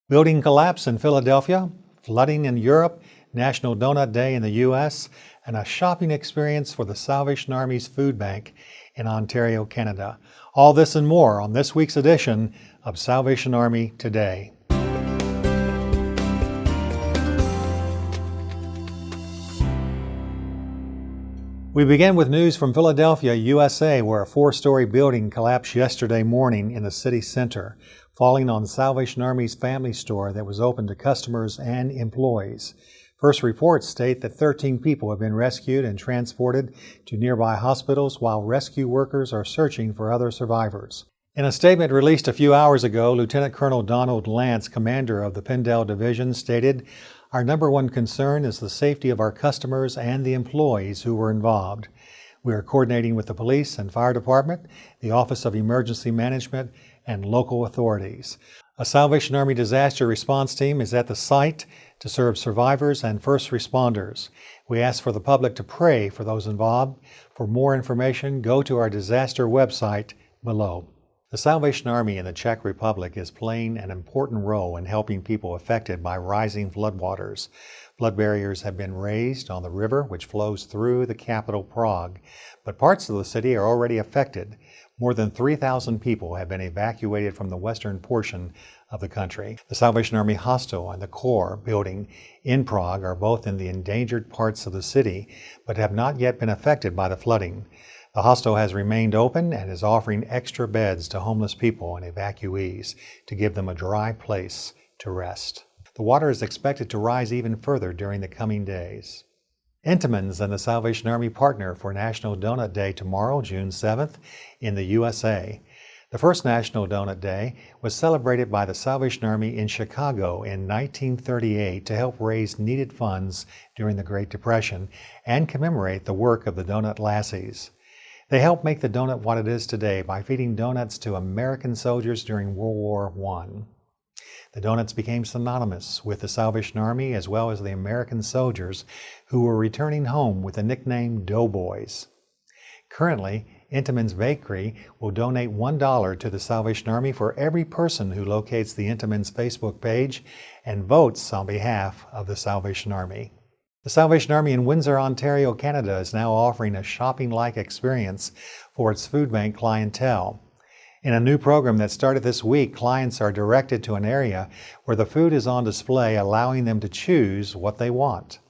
Building collapse in Philadelphia, flooding in Europe, National Donut Day in the U.S., and a shopping experience for the Salvation Army's food bank in Ontario, Canada. All this and more on this week's edition of Salvation Army Today. We begin with news from Philadelphia, USA, where a four-story building collapsed yesterday morning in the city center, falling on the Salvation Army's family store that was open to customers and employees. First reports state that 13 people have been rescued and transported to nearby hospitals while rescue workers are searching for other survivors. In a statement released a few hours ago, Lieutenant Colonel Donald Lance, commander of the Pendle Division, stated, "Our number one concern is the safety of our customers and the employees who were involved. We are coordinating with the police and fire department, the Office of Emergency Management, and local authorities. A Salvation Army disaster response team is at the site to serve survivors and first responders. We ask for the public to pray for those involved. For more information, go to our disaster website below." The Salvation Army in the Czech Republic is playing an important role in helping people affected by rising floodwaters. Flood barriers have been raised on the river, which flows through the capital, Prague, but parts of the city are already affected. More than 3,000 people have been evacuated from the western portion of the country. The Salvation Army Hostel and the Corps building in Prague are both in the endangered parts of the city, but have not yet been affected by the flooding. The hostel has remained open and is offering extra beds to homeless people and evacuees to give them a dry place to rest. The water is expected to rise even further during the coming days. Entenmann's and the Salvation Army partner for National Donut Day tomorrow, June 7th, in the USA. The first National Donut Day was celebrated by the Salvation Army in Chicago in 1938 to help raise needed funds during the Great Depression and commemorate the work of the Donut Lassies. They helped make the donut what it is today by feeding donuts to American soldiers during World War I. The donuts became synonymous with the Salvation Army as well as the American soldiers who were returning home with the nickname Doughboys. Currently, Entenmann's Bakery will donate $1 to the Salvation Army for every person who locates the Entenmann's Facebook page and votes on behalf of the Salvation Army. The Salvation Army in Windsor, Ontario, Canada is now offering a shopping-like experience for its food bank clientele. In a new program that started this week, clients are directed to an area where the food is on display, allowing them to choose what they want.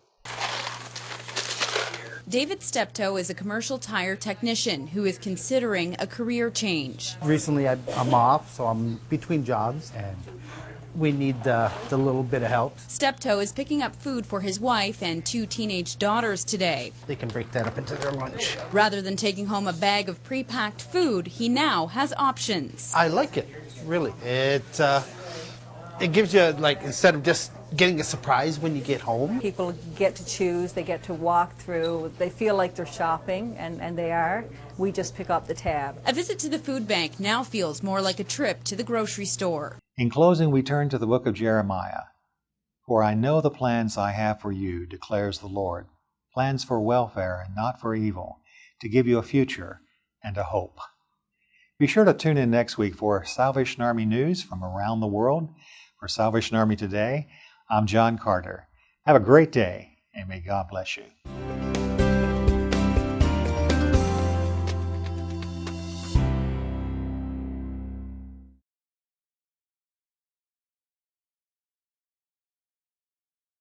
David Steptoe is a commercial tire technician who is considering a career change. Recently I'm off, so I'm between jobs and we need the little bit of help. Steptoe is picking up food for his wife and two teenage daughters today. They can break that up into their lunch. Rather than taking home a bag of pre-packed food, he now has options. I like it, really. It gives you, like, instead of just getting a surprise when you get home. People get to choose, they get to walk through, they feel like they're shopping, and they are. We just pick up the tab. A visit to the food bank now feels more like a trip to the grocery store. In closing, we turn to the book of Jeremiah. "For I know the plans I have for you, declares the Lord, plans for welfare and not for evil, to give you a future and a hope." Be sure to tune in next week for Salvation Army news from around the world. For Salvation Army Today, I'm John Carter. Have a great day, and may God bless you.